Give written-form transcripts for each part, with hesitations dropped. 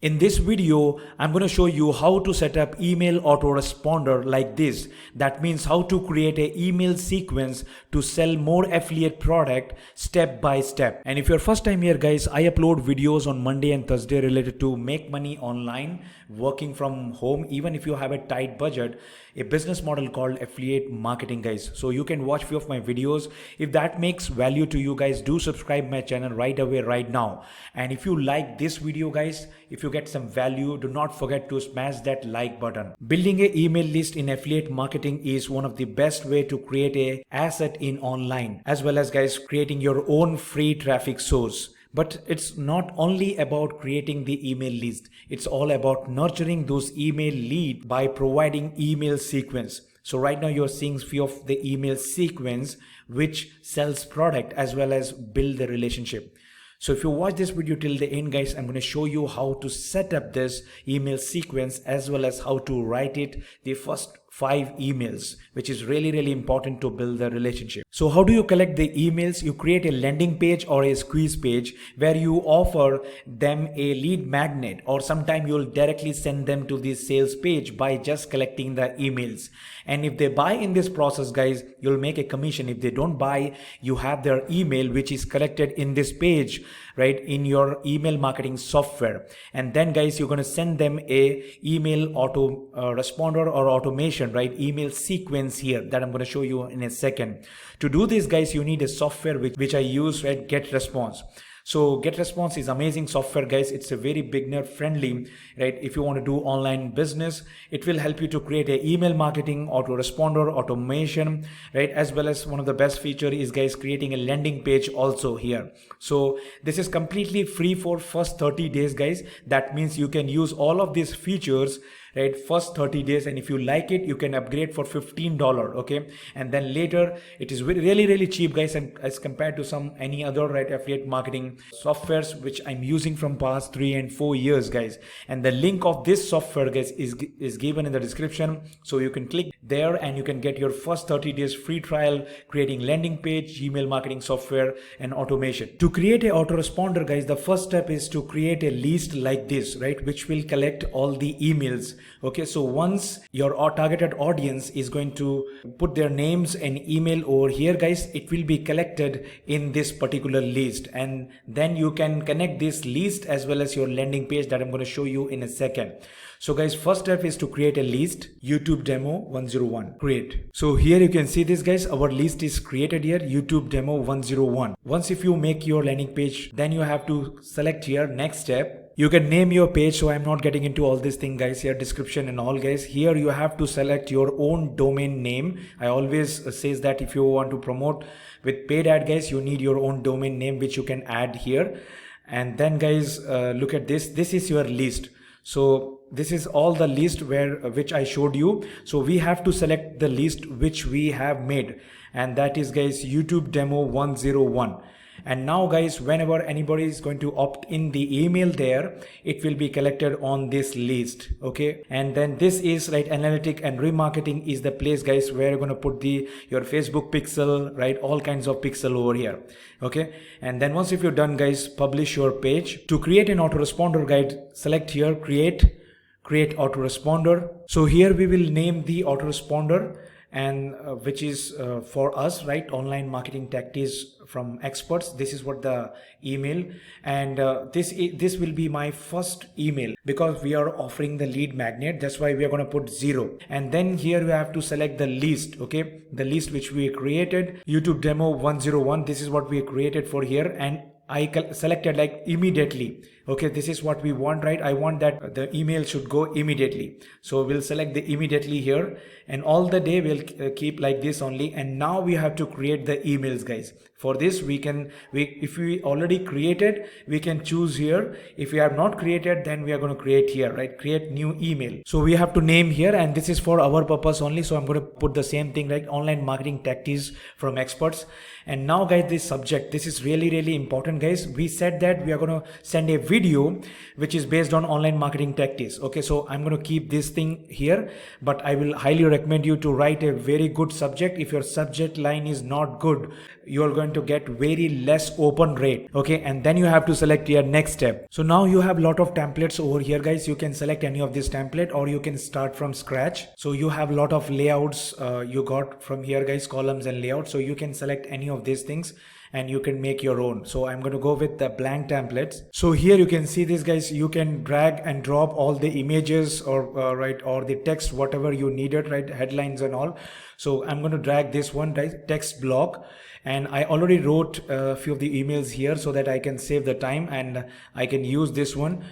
In this video, I'm going to show you how to set up email autoresponder like this. That means how to create an email sequence to sell more affiliate product step by step. And if you're first time here guys, I upload videos on Monday and Thursday related to make money online, working from home, even if you have a tight budget, a business model called affiliate marketing guys. So you can watch few of my videos. If that makes value to you guys, do subscribe my channel right away right now. And if you like this video guys, if you get some value, do not forget to smash that like button. Building an email list in affiliate marketing is one of the best way to create a asset in online, as well as guys creating your own free traffic source. But it's not only about creating the email list. It's all about nurturing those email leads by providing email sequence. So right now you're seeing few of the email sequence which sells product as well as build the relationship. So if you watch this video till the end guys, I'm going to show you how to set up this email sequence as well as how to write it the first 5 emails, which is really important to build the relationship. So how do you collect the emails? You create a landing page or a squeeze page where you offer them a lead magnet, or sometime you'll directly send them to the sales page by just collecting the emails. And if they buy in this process guys, you'll make a commission. If they don't buy, you have their email which is collected in this page, right, in your email marketing software. And then guys, you're going to send them a email auto responder or automation, right, email sequence here that I'm going to show you in a second. To do this guys, you need a software which I use, right, GetResponse. So GetResponse is amazing software guys. It's a very beginner friendly, right? If you want to do online business, it will help you to create a email marketing autoresponder automation, right? As well as one of the best feature is guys creating a landing page also here. So this is completely free for first 30 days guys. That means you can use all of these features, right, first 30 days, and if you like it, you can upgrade for $15, okay? And then later it is really cheap guys, and as compared to any other, right, affiliate marketing softwares which I'm using from past 3 and 4 years guys. And the link of this software guys is given in the description, so you can click there and you can get your first 30 days free trial creating landing page, email marketing software and automation. To create a autoresponder guys, the first step is to create a list like this, right, which will collect all the emails. Okay, so once your targeted audience is going to put their names and email over here guys, it will be collected in this particular list, and then you can connect this list as well as your landing page that I'm going to show you in a second. So guys, first step is to create a list. YouTube demo 101, create. So here you can see this guys, our list is created here, YouTube demo 101. Once if you make your landing page, then you have to select here next step. You can name your page, so I'm not getting into all this thing guys here, description and all guys. Here you have to select your own domain name. I always says that if you want to promote with paid ad guys, you need your own domain name which you can add here. And then guys, look at this is your list. So this is all the list which I showed you. So we have to select the list which we have made, and that is guys YouTube demo 101. And now guys, whenever anybody is going to opt in the email there, it will be collected on this list, okay? And then this is, right, analytic and remarketing is the place guys where you're going to put your Facebook pixel, right, all kinds of pixel over here, okay? And then once if you're done guys, publish your page. To create an autoresponder guide, select here create autoresponder. So here we will name the autoresponder, and which is for us, right, online marketing tactics from experts. This is what the email, and this will be my first email because we are offering the lead magnet. That's why we are going to put 0. And then here we have to select the list, okay, the list which we created, YouTube demo 101. This is what we created for here, and I selected like immediately. Okay, this is what we want, right? I want that the email should go immediately. So we'll select the immediately here, and all the day we'll keep like this only. And now we have to create the emails guys. For this if we already created, we can choose here. If we have not created, then we are going to create here, right? Create new email. So we have to name here, and this is for our purpose only. So I'm going to put the same thing, right? Online marketing tactics from experts. And now guys, this subject, this is really important guys. We said that we are going to send a video which is based on online marketing tactics. Okay, so I'm going to keep this thing here, but I will highly recommend you to write a very good subject. If your subject line is not good, you are going going to get very less open rate. Okay, and then you have to select your next step. So now you have a lot of templates over here, guys. You can select any of this template or you can start from scratch. So you have a lot of layouts you got from here, guys, columns and layouts. So you can select any of these things and you can make your own. So I'm going to go with the blank templates. So here you can see this, guys. You can drag and drop all the images or right, or the text, whatever you needed, right, headlines and all. So I'm going to drag this one, right, text block, and I already wrote a few of the emails here so that I can save the time and I can use this one.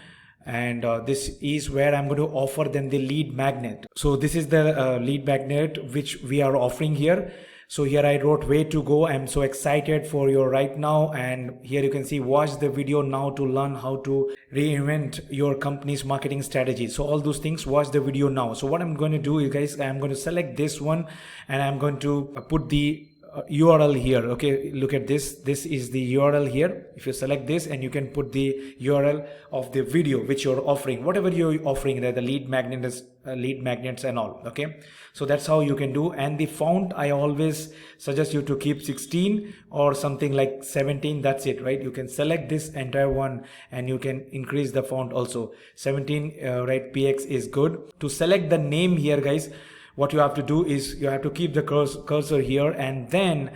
And this is where I'm going to offer them the lead magnet. So this is the lead magnet which we are offering here. So here I wrote way to go. I'm so excited for you right now. And here you can see, watch the video now to learn how to reinvent your company's marketing strategy. So all those things, watch the video now. So what I'm going to do is, guys, I'm going to select this one and I'm going to put the URL here. Okay, look at this. This is the URL here. If you select this, and you can put the URL of the video which you're offering, whatever you're offering there, the lead magnets and all. Okay, so that's how you can do. And the font, I always suggest you to keep 16 or something like 17. That's it, right? You can select this entire one and you can increase the font also. 17 right, px is good. To select the name here, guys, what you have to do is you have to keep the cursor here and then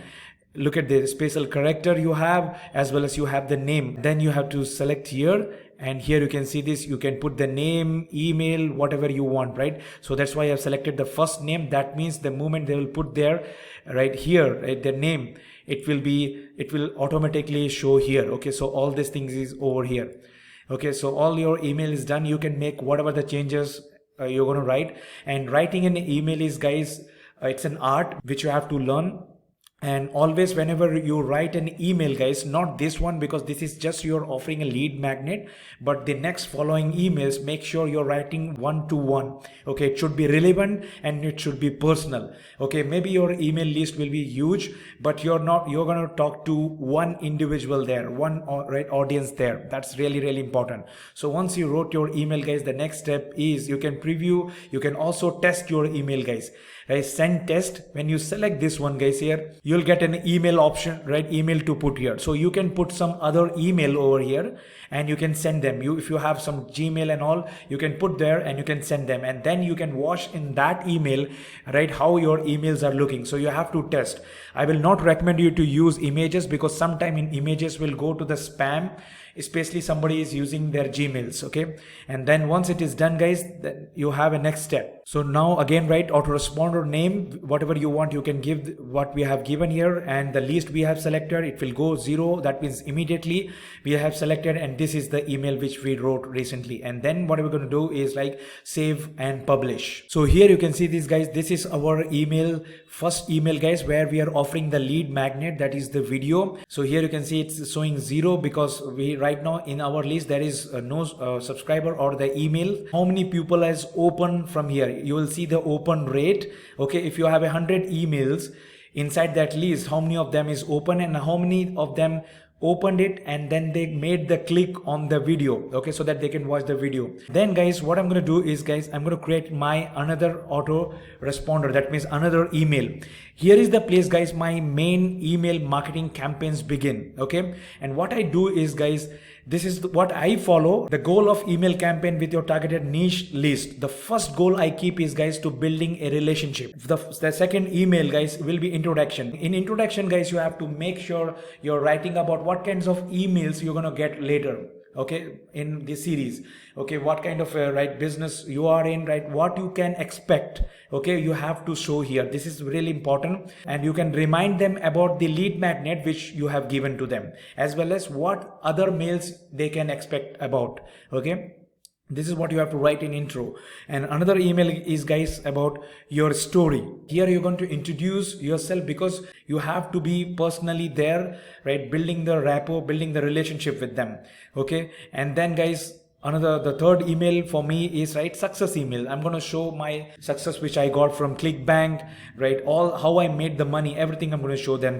look at the special character you have, as well as you have the name. Then you have to select here, and here you can see this. You can put the name, email, whatever you want, right? So that's why I've selected the first name. That means the moment they will put there, right here, right, their name, it will automatically show here. Okay, so all these things is over here. Okay, so all your email is done. You can make whatever the changes you're going to write. And writing an email is, guys, it's an art which you have to learn. And always whenever you write an email, guys, not this one, because this is just you're offering a lead magnet, but the next following emails, make sure you're writing one-to-one. Okay, it should be relevant and it should be personal. Okay, maybe your email list will be huge, but you're going to talk to one individual there, one right audience there. That's really, really important. So once you wrote your email, guys, the next step is you can preview. You can also test your email, guys. Right, send test. When you select this one, guys, here you'll get an email option, right, email to put here. So you can put some other email over here and you can send them. If you have some Gmail and all, you can put there and you can send them, and then you can watch in that email, right, how your emails are looking. So you have to test. I will not recommend you to use images, because sometime in images will go to the spam, especially somebody is using their Gmails. Okay, and then once it is done, guys, then you have a next step. So now again, right, autoresponder name, whatever you want, you can give what we have given here, and the list we have selected, it will go 0. That means immediately we have selected, and this is the email which we wrote recently. And then what we're going to do is like save and publish. So here you can see this, guys. This is our email, first email, guys, where we are offering the lead magnet, that is the video. So here you can see it's showing 0 because we right now in our list there is no subscriber or the email. How many people has opened from here? You will see the open rate. Okay, if you have 100 emails inside that list, how many of them is open and how many of them opened it and then they made the click on the video. Okay, so that they can watch the video. Then, guys, what I'm going to do is, guys, I'm going to create my another autoresponder. That means another email. Here is the place, guys, my main email marketing campaigns begin. Okay, and what I do is, guys, this is what I follow. The goal of email campaign with your targeted niche list. The first goal I keep is, guys, to building a relationship. The second email, guys, will be introduction. In introduction, guys, you have to make sure you're writing about what kinds of emails you're going to get later. Okay, in this series. Okay, what kind of right business you are in, right, what you can expect. Okay, you have to show here. This is really important, and you can remind them about the lead magnet which you have given to them, as well as what other mails they can expect about. Okay, this is what you have to write in intro. And another email is, guys, about your story. Here you're going to introduce yourself, because you have to be personally there, right, building the rapport, building the relationship with them. Okay, and then, guys, The third email for me is right success email. I'm going to show my success which I got from Clickbank, right? All how I made the money, everything I'm going to show them.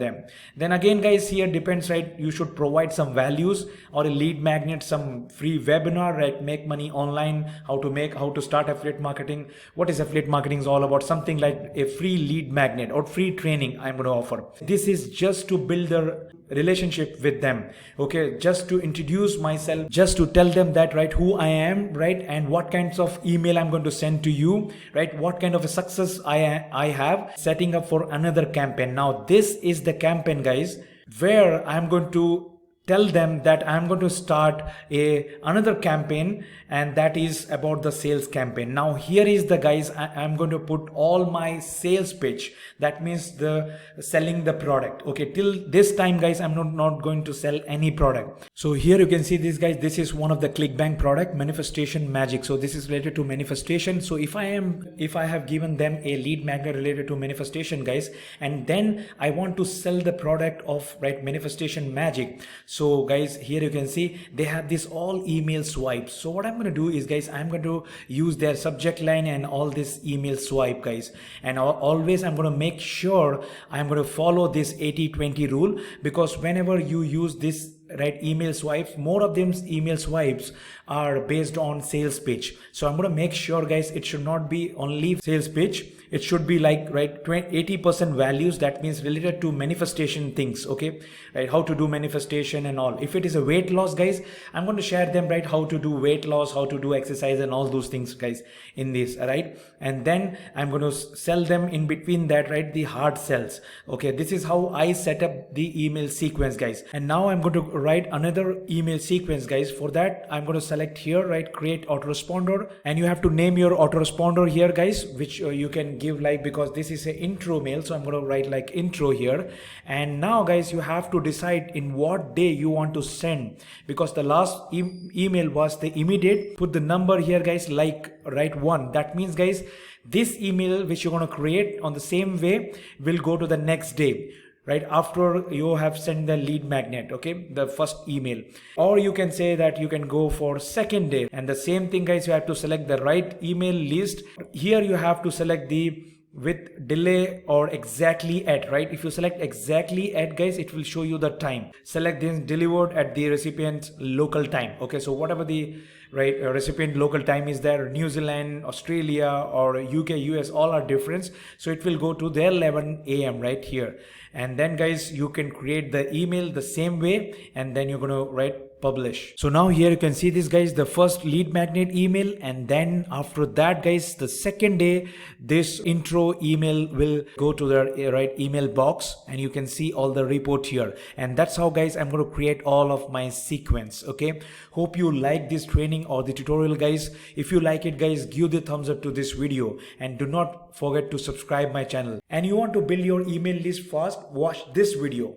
Then again, guys, here depends, right? You should provide some values or a lead magnet, some free webinar, right? Make money online, how to start affiliate marketing. What is affiliate marketing is all about? Something like a free lead magnet or free training I'm going to offer. This is just to build the relationship with them, okay, just to introduce myself, just to tell them that, right, who I am, right, and what kinds of email I'm going to send to you, right, what kind of a success I have setting up for another campaign. Now this is the campaign, guys, where I'm going to tell them that I'm going to start another campaign, and that is about the sales campaign. Now here is the, guys, I'm going to put all my sales pitch, that means the selling the product. Okay, till this time, guys, I'm not going to sell any product. So here you can see this, guys, this is one of the Clickbank product, manifestation magic. So this is related to manifestation. So if I have given them a lead magnet related to manifestation, guys, and then I want to sell the product of, right, manifestation magic. So guys, here you can see they have this all email swipes. So what I'm going to do is, guys, I'm going to use their subject line and all this email swipe, guys, and always I'm going to make sure I'm going to follow this 80-20 rule, because whenever you use this, right, email swipes, more of them email swipes are based on sales pitch. So I'm going to make sure, guys, it should not be only sales pitch. It should be like, right, 80% values, that means related to manifestation things, okay, right, how to do manifestation and all. If it is a weight loss, guys, I'm going to share them, right, how to do weight loss, how to do exercise and all those things, guys, in this, right, and then I'm going to sell them in between that, right, the hard sells. Okay, this is how I set up the email sequence, guys. And now I'm going to write another email sequence, guys. For that, I'm going to select here, right, create autoresponder, and you have to name your autoresponder here, guys, which you can give, like, because this is an intro mail, so I'm going to write like intro here. And now, guys, you have to decide in what day you want to send, because the last email was the immediate. Put the number here, guys, like write 1. That means, guys, this email which you're going to create on the same way will go to the next day, right, after you have sent the lead magnet, okay, the first email. Or you can say that you can go for second day, and the same thing, guys, you have to select the right email list. Here you have to select the with delay or exactly at, right. If you select exactly at, guys, it will show you the time. Select this delivered at the recipient's local time. Okay, so whatever the, right, recipient local time is there, New Zealand, Australia, or UK, US, all are different, so it will go to their 11 a.m. right here. And then, guys, you can create the email the same way, and then you're going to write publish. So now here you can see this, guys, the first lead magnet email, and then after that, guys, the second day this intro email will go to the right email box, and you can see all the report here. And that's how, guys, I'm going to create all of my sequence. Okay, hope you like this training or the tutorial, guys. If you like it, guys, give the thumbs up to this video, and do not forget to subscribe my channel. And you want to build your email list fast, watch this video.